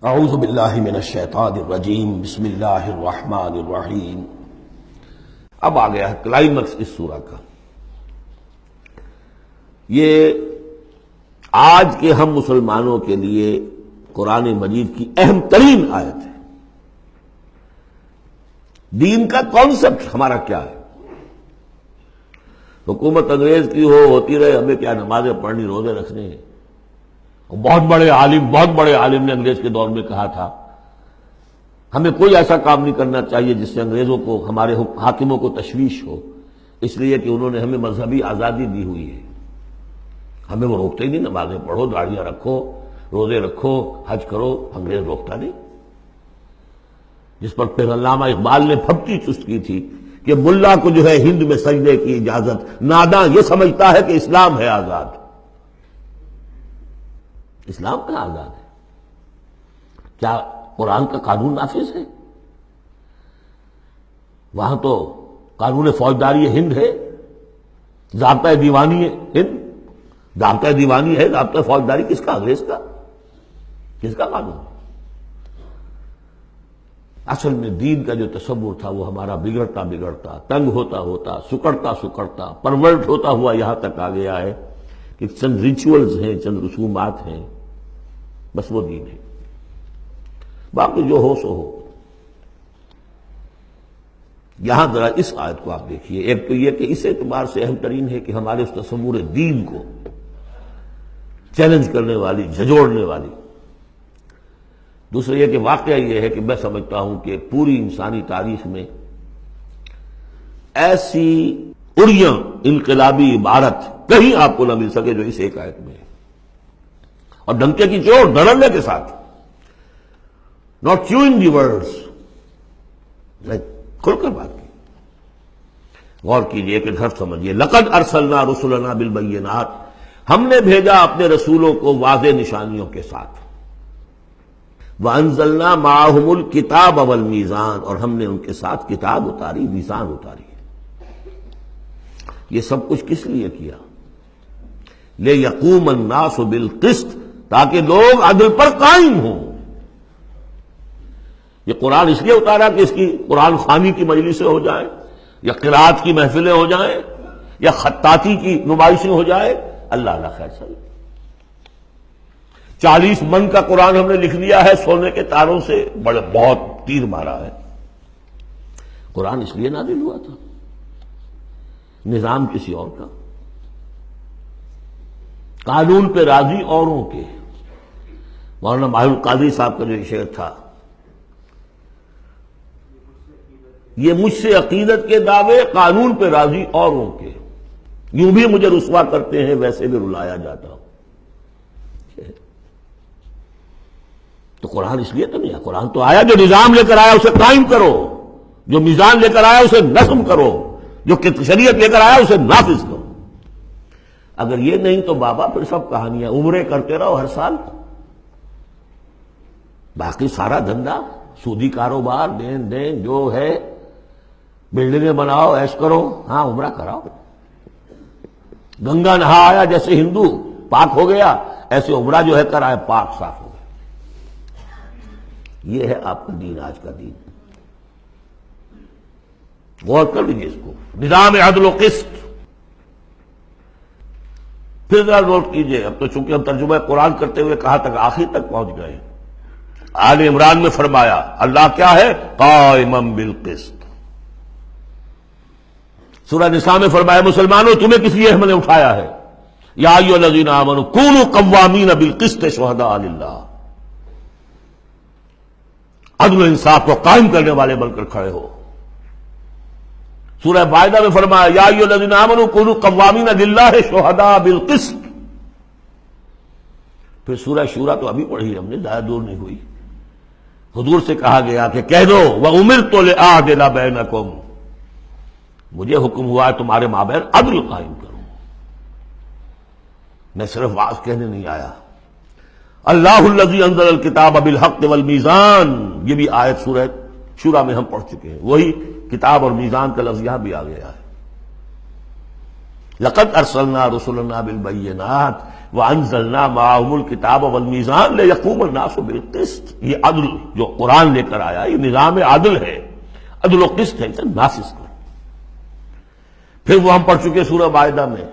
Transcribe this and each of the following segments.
اعوذ باللہ من الشیطان الرجیم، بسم اللہ الرحمن الرحیم۔ اب آ گیا ہے کلائمیکس اس سورہ کا۔ یہ آج کے ہم مسلمانوں کے لیے قرآن مجید کی اہم ترین آیت ہے۔ دین کا کانسیپٹ ہمارا کیا ہے؟ حکومت انگریز کی ہوتی رہے، ہمیں کیا نمازیں پڑھنی، روزے رکھنے ہیں۔ بہت بڑے عالم نے انگریز کے دور میں کہا تھا ہمیں کوئی ایسا کام نہیں کرنا چاہیے جس سے انگریزوں کو، ہمارے حاکموں کو تشویش ہو، اس لیے کہ انہوں نے ہمیں مذہبی آزادی دی ہوئی ہے۔ ہمیں وہ روکتے ہی نہیں، نمازیں پڑھو، داڑیاں رکھو، روزے رکھو، حج کرو، انگریز روکتا نہیں۔ جس پر پھر علامہ اقبال نے پھپتی چست کی تھی کہ ملا کو جو ہے ہند میں سجدے کی اجازت، ناداں یہ سمجھتا ہے کہ اسلام ہے آزاد۔ اسلام کا آزاد ہے؟ کیا قرآن کا قانون نافذ ہے؟ وہاں تو قانون فوجداری ہند ہے، ضابطہ دیوانی ہے ہند، ضابطہ دیوانی ہے، ضابطہ فوجداری کس کا؟ انگریز کا۔ کس کا قانون؟ اصل میں دین کا جو تصور تھا وہ ہمارا بگڑتا بگڑتا، تنگ ہوتا ہوتا، سکڑتا پرورٹ ہوتا ہوا یہاں تک آ گیا ہے کہ چند ریچولز ہیں، چند رسومات ہیں، بس وہ دین ہے، باقی جو ہو سو ہو۔ یہاں ذرا اس آیت کو آپ دیکھیے۔ ایک تو یہ کہ اس اعتبار سے اہم ترین ہے کہ ہمارے اس تصور دین کو چیلنج کرنے والی، جھنجھوڑنے والی۔ دوسرا یہ کہ واقعہ یہ ہے کہ میں سمجھتا ہوں کہ پوری انسانی تاریخ میں ایسی اڑیاں انقلابی عبارت کہیں آپ کو نہ مل سکے جو اس ایک آیت میں ہے، اور ڈنکے کی چوٹ دھڑلے کے ساتھ، ناٹ چیوئنگ دی ورڈز، کھل کر بات کی۔ غور کیجئے کہ گھر سمجھیے، لقد ارسلنا رسلنا بالبینات، ہم نے بھیجا اپنے رسولوں کو واضح نشانیوں کے ساتھ۔ وانزلنا معہم الکتاب والمیزان، اور ہم نے ان کے ساتھ کتاب اتاری، میزان اتاری۔ یہ سب کچھ کس لیے کیا؟ لیقوم الناس بالقسط، تاکہ لوگ عدل پر قائم ہوں۔ یہ قرآن اس لیے اتارا کہ اس کی قرآن خوانی کی مجلسیں ہو جائیں، یا قرات کی محفلیں ہو جائیں، یا خطاطی کی نمائشیں ہو جائیں؟ اللہ خیر سر، 40 من کا قرآن ہم نے لکھ لیا ہے سونے کے تاروں سے، بہت تیر مارا ہے۔ قرآن اس لیے نازل ہوا تھا، نظام کسی اور کا، قانون پہ راضی اوروں کے۔ مولانا ماہر القادری صاحب کا جو یہ شعر تھا، یہ مجھ سے عقیدت کے دعوے، قانون پہ راضی اوروں کے، یوں بھی مجھے رسوا کرتے ہیں، ویسے بھی رلایا جاتا ہوں۔ تو قرآن اس لیے تو نہیں ہے، قرآن تو آیا جو نظام لے کر آیا اسے قائم کرو، جو میزان لے کر آیا اسے نظم کرو، جو شریعت لے کر آیا اسے نافذ کرو۔ اگر یہ نہیں تو بابا پھر سب کہانیاں، عمرے کرتے رہو ہر سال، باقی سارا دھندا سودی کاروبار، دین جو ہے، بلڈنگیں بناؤ، ایش کرو، ہاں عمرہ کراؤ۔ گنگا نہا آیا جیسے ہندو پاک ہو گیا، ایسے عمرہ جو ہے کر آئے پاک صاف ہو گیا۔ یہ ہے آپ کا دین، آج کا دین۔ غور کر لیجیے اس کو، نظام عدل و قسط۔ پھر ذرا نوٹ کیجئے، اب تو چونکہ ہم ترجمہ قرآن کرتے ہوئے کہاں تک، آخر تک پہنچ گئے۔ آل عمران میں فرمایا اللہ کیا ہے؟ قائما بالقسط۔ سورہ نساء میں فرمایا مسلمانوں تمہیں کس لیے ہم نے اٹھایا ہے؟ یا ایھا الذین آمنوا کونوا قوامین بالقسط شہداء للہ، عدل و انصاف کو قائم کرنے والے بن کر کھڑے ہو۔ سورہ مائدہ میں فرمایا یا ایھا الذین آمنوا کونوا قوامین للہ شہداء بالقسط۔ پھر سورہ شورى تو ابھی پڑھی ہم نے، زیادہ دور نہیں ہوئی، حضور سے کہا گیا کہ کہہ دو وَأُمِرْتُ لِأَعْدِلَ بَيْنَكُمْ، مجھے حکم ہوا ہے تمہارے مابین عدل قائم کروں، میں صرف واعظ کہنے نہیں آیا۔ اللہ الذی انزل الکتاب بالحق والمیزان، یہ بھی آیت سورہ شورى میں ہم پڑھ چکے ہیں، وہی کتاب اور میزان کا لفظ یہاں بھی آ گیا ہے۔ لقد ارسلنا رسلنا بالبینات، وَأَنزَلْنَا مَعَهُمُ الْكِتَابَ وَالْمِيزَانَ لِيَقُومَ النَّاسُ بِالْقِسْطِ، یہ عدل جو قرآن لے کر آیا یہ نظام عدل ہے، عدل و قسط ہے، اسے نافذ کرو۔ پھر وہ ہم پڑھ چکے سورہ مائدہ میں،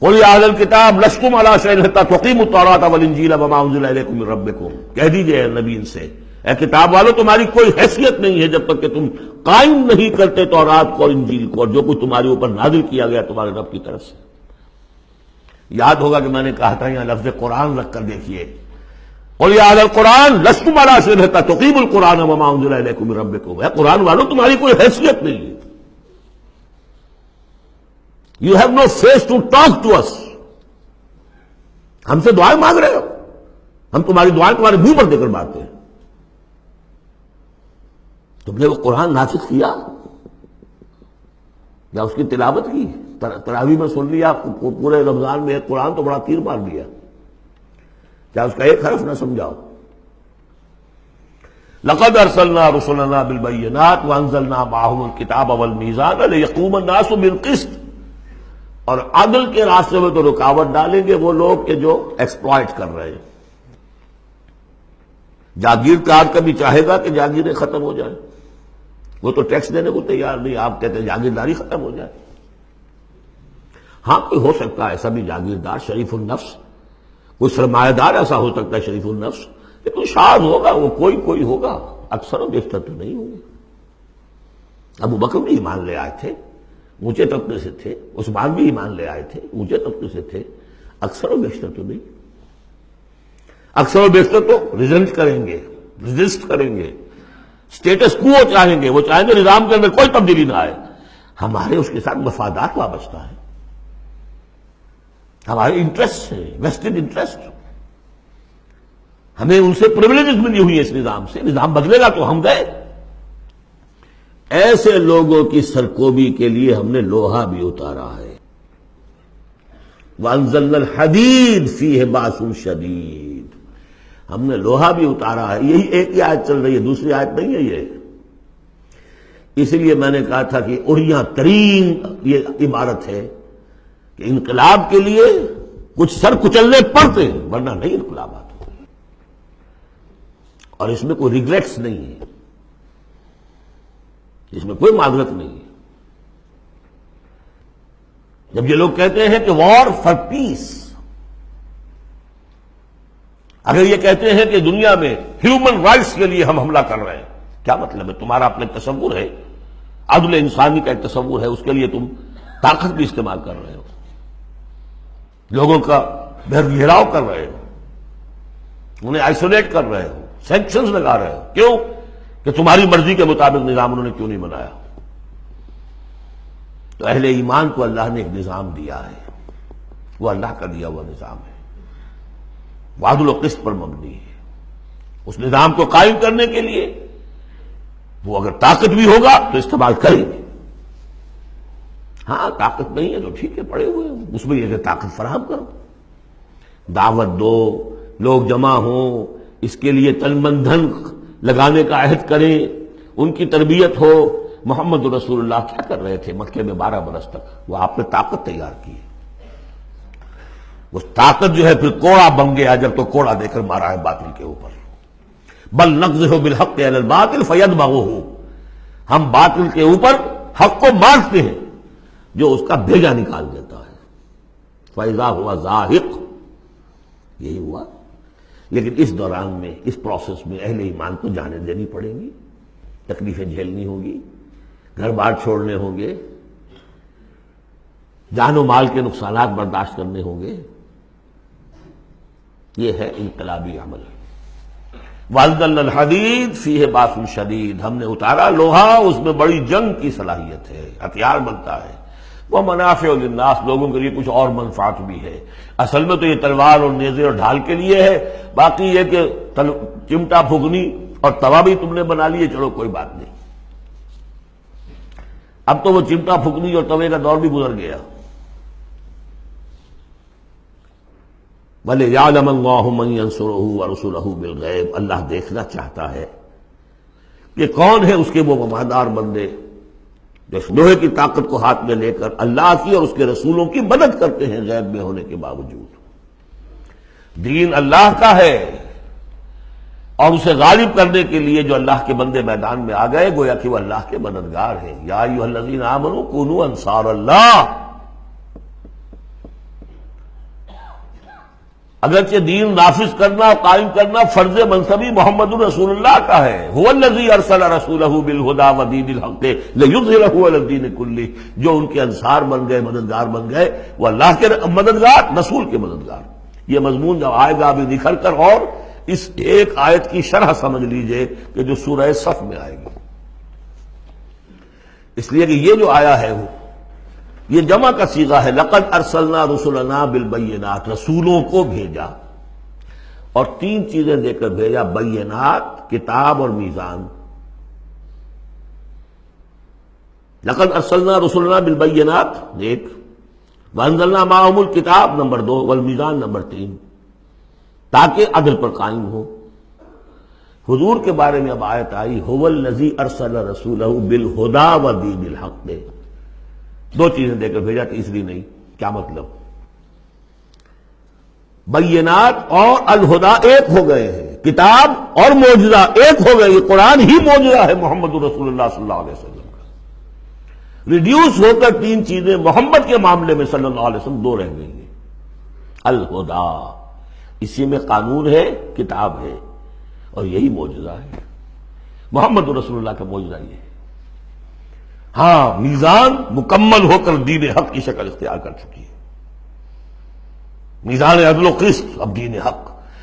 قُلْ يَا أَهْلَ الْكِتَابِ لَسْتُمْ عَلَىٰ شَيْءٍ حَتَّىٰ تُقِیمُوا التَّوْرَاةَ وَالْإِنجِیلَ وَمَا أُنزِلَ إِلَیْکُم مِّن رَّبِّکُم، کہہ دیجئے نبی ان سے، اے کتاب والو تمہاری کوئی حیثیت نہیں ہے جب تک کہ تم قائم نہیں کرتے تورات کو اور انجیل کو اور جو کچھ تمہارے اوپر نازل کیا گیا تمہارے رب کی طرف سے۔ یاد ہوگا کہ میں نے کہا تھا یہاں لفظ قرآن رکھ کر دیکھیے، قُلْ يَا أَهْلَ الْقُرْآنِ لَسْتُمْ عَلَىٰ شَيْءٍ حَتَّىٰ تُقِیمُوا الْقُرْآنَ وَمَا أُنزِلَ إِلَیْکُم مِّن رَّبِّکُم، اے قرآن والو تمہاری کوئی حیثیت نہیں ہے، You have no face to talk to us، ہم سے دعائیں مانگ رہے ہو، ہم تمہاری دعائیں تمہارے منہ پر دے کر مانگتے ہیں۔ تم نے وہ قرآن نافذ کیا یا اس کی تلاوت کی؟ تراویح میں سن لیا پورے رمضان میں ایک قرآن تو بڑا تیر مار دیا، کیا اس کا ایک حرف نہ سمجھاؤ؟ لقد ارسلنا رسلنا بالبینات وانزلنا معهم الکتاب والمیزان لیقوم الناس بالقسط، اور عدل کے راستے میں تو رکاوٹ ڈالیں گے وہ لوگ کہ جو ایکسپلائٹ کر رہے ہیں۔ جاگیردار کبھی چاہے گا کہ جاگیریں ختم ہو جائیں، وہ تو ٹیکس دینے کو تیار نہیں، آپ کہتے ہیں جاگیرداری ختم ہو جائے۔ ہاں کوئی ہو سکتا ہے ایسا بھی جاگیردار شریف النفس، کوئی سرمایہ دار ایسا ہو سکتا ہے شریف النفس، لیکن شاذ ہوگا وہ، کوئی ہوگا، اکثر و بیشتر تو نہیں ہوگا۔ ابو بکر بھی ایمان لے آئے تھے، اونچے طبقے سے تھے، عثمان بھی ایمان لے آئے تھے، اونچے طبقے سے تھے، اکثر و بیشتر تو نہیں۔ اکثر و بیشتر تو ریزنٹ کریں گے، ریزسٹ کریں گے، اسٹیٹس کو چاہیں گے، وہ چاہیں گے نظام کے اندر کوئی تبدیلی نہ آئے۔ ہمارے اس کے ساتھ مفادات وابستہ ہیں، ہمارے انٹرسٹ ہیں، ویسٹڈ انٹرسٹ، ہمیں ان سے پریولیجز ملی ہوئی ہے اس نظام سے، نظام بدلے گا تو ہم گئے۔ ایسے لوگوں کی سرکوبی کے لیے ہم نے لوہا بھی اتارا ہے۔ وَأَنزَلْنَا الْحَدِيدَ فِيهِ بَأْسٌ شَدِيدٌ، ہم نے لوہا بھی اتارا ہے۔ یہی ایک ہی آیت چل رہی ہے، دوسری آیت نہیں ہے یہ۔ اس لیے میں نے کہا تھا کہ اڑیاں ترین یہ عبارت ہے کہ انقلاب کے لیے کچھ سر کچلنے پڑتے ہیں، ورنہ نہیں انقلابات، اور اس میں کوئی ریگریٹس نہیں ہے، اس میں کوئی معذرت نہیں ہے۔ جب یہ لوگ کہتے ہیں کہ وار فار پیس، اگر یہ کہتے ہیں کہ دنیا میں ہیومن رائٹس کے لیے ہم حملہ کر رہے ہیں، کیا مطلب ہے؟ تمہارا اپنا ایک تصور ہے، عدل انسانی کا ایک تصور ہے، اس کے لیے تم طاقت بھی استعمال کر رہے ہو، لوگوں کا گھیراؤ کر رہے ہو، انہیں آئسولیٹ کر رہے ہو، سینکشنز لگا رہے ہو، کیوں؟ کہ تمہاری مرضی کے مطابق نظام انہوں نے کیوں نہیں بنایا؟ تو اہل ایمان کو اللہ نے ایک نظام دیا ہے، وہ اللہ کا دیا ہوا نظام ہے، وہ عدل و قسط پر مبنی ہے۔ اس نظام کو قائم کرنے کے لیے وہ اگر طاقت بھی ہوگا تو استعمال کریں گے۔ ہاں طاقت نہیں ہے تو ٹھیک ہے، پڑے ہوئے ہیں، اس میں یہ کہ طاقت فراہم کرو، دعوت دو، لوگ جمع ہوں، اس کے لیے تن من دھن لگانے کا عہد کریں، ان کی تربیت ہو۔ محمد رسول اللہ کیا کر رہے تھے مکے میں 12 برس تک؟ وہ آپ نے طاقت تیار کی ہے، وہ طاقت جو ہے پھر کوڑا بن گیا جب تو کوڑا دے کر مارا ہے باطل کے اوپر۔ بل نقذف بالحق علی الباطل فیدمغہ، ہم باطل کے اوپر حق کو مارتے ہیں جو اس کا بھیجا نکال دیتا ہے۔ فاذا هو زاہق، یہی ہوا۔ لیکن اس دوران میں، اس پروسیس میں اہل ایمان کو جانیں دینی پڑیں گی، تکلیفیں جھیلنی ہوگی، گھر بار چھوڑنے ہوں گے، جان و مال کے نقصانات برداشت کرنے ہوں گے۔ یہ ہے انقلابی عمل۔ وَأَنزَلْنَا الْحَدِيدَ فِيهِ بَأْسٌ شَدِيدٌ، ہم نے اتارا لوہا، اس میں بڑی جنگ کی صلاحیت ہے، ہتھیار بنتا ہے۔ وَمَنَافِعُ لِلنَّاسِ، لوگوں کے لیے کچھ اور منفعت بھی ہے۔ اصل میں تو یہ تلوار اور نیزے اور ڈھال کے لیے ہے، باقی یہ کہ چمٹا پھگنی اور توا بھی تم نے بنا لیے، چلو کوئی بات نہیں۔ اب تو وہ چمٹا پھگنی اور توے کا دور بھی گزر گیا۔ وَلِيَعْلَمَ اللَّهُ مَن يَنصُرُهُ وَرُسُلَهُ بِالْغَيْبِ، اللہ دیکھنا چاہتا ہے کہ کون ہے اس کے وہ وفادار بندے جو لوہے کی طاقت کو ہاتھ میں لے کر اللہ کی اور اس کے رسولوں کی مدد کرتے ہیں غیب میں ہونے کے باوجود۔ دین اللہ کا ہے، اور اسے غالب کرنے کے لیے جو اللہ کے بندے میدان میں آ گئے گویا کہ وہ اللہ کے مددگار ہیں۔ یا ایھا الذین آمنوا کونوا انصار اللہ۔ اگرچہ دین نافذ کرنا اور قائم کرنا فرض منصبی محمد رسول اللہ کا ہے، هو الذی ارسل رسولہ بالہدی ودین الحق لیظہرہ علی الدین کلہ، جو ان کے انصار بن گئے، مددگار بن گئے، وہ اللہ کے مددگار، رسول کے مددگار۔ یہ مضمون جب آئے گا ابھی نکھر کر، اور اس ایک آیت کی شرح سمجھ لیجئے کہ جو سورہ صف میں آئے گی، اس لیے کہ یہ جو آیا ہے وہ یہ جمع کا صیغہ ہے، لقد ارسلنا رسلنا بالبینات، رسولوں کو بھیجا، اور تین چیزیں دے کر بھیجا، بینات، کتاب اور میزان۔ لقد ارسلنا رسلنا بالبینات ایک، وانزلنا معهم الکتاب نمبر 2، والمیزان نمبر 3، تاکہ عدل پر قائم ہو۔ حضور کے بارے میں اب آیت آئی، هو الذی ارسل رسولہ بالہدی ودین الحق، دے دو چیزیں دے کر بھیجا، تیسری نہیں۔ کیا مطلب؟ بینات اور الہدا ایک ہو گئے ہیں، کتاب اور معجزہ ایک ہو گئے، یہ قرآن ہی معجزہ ہے محمد رسول اللہ صلی اللہ علیہ وسلم کا۔ ریڈیوس ہو کر تین چیزیں محمد کے معاملے میں صلی اللہ علیہ وسلم دو رہ گئی ہیں۔ الہدا، اسی میں قانون ہے، کتاب ہے، اور یہی معجزہ ہے، محمد رسول اللہ کا معجزہ یہ ہے۔ ہاں، میزان مکمل ہو کر دین حق کی شکل اختیار کر چکی ہے، میزان عدل و قسط، اب دین حق۔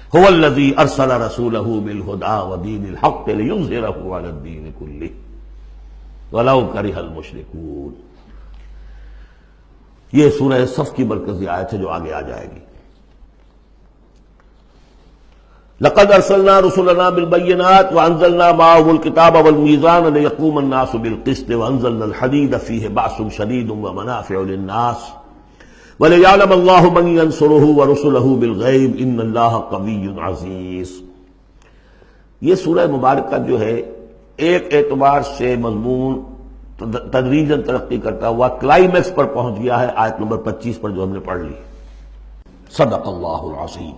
هو الذی ارسل رسولہ بالہدی ودین الحق لیظہرہ علی الدین کلہ ولو کرہ المشرکون۔ یہ سورہ صف کی مرکزی آیت ہے جو آگے آ جائے گی۔ لقد ارسلنا رسلنا بالبینات وانزلنا معهم الکتاب والمیزان لیقوم الناس بالقسط وانزلنا الحدید فیہ بأس شدید ومنافع للناس ولیعلم اللہ من ینصرہ ورسلہ بالغیب ان اللہ قوی عزیز۔ یہ سورہ مبارکہ جو ہے ایک اعتبار سے مضمون تدریجاً ترقی کرتا ہوا کلائمیکس پر پہنچ گیا ہے، آیت نمبر 25 پر جو ہم نے پڑھ لی۔ صدق اللہ العظیم۔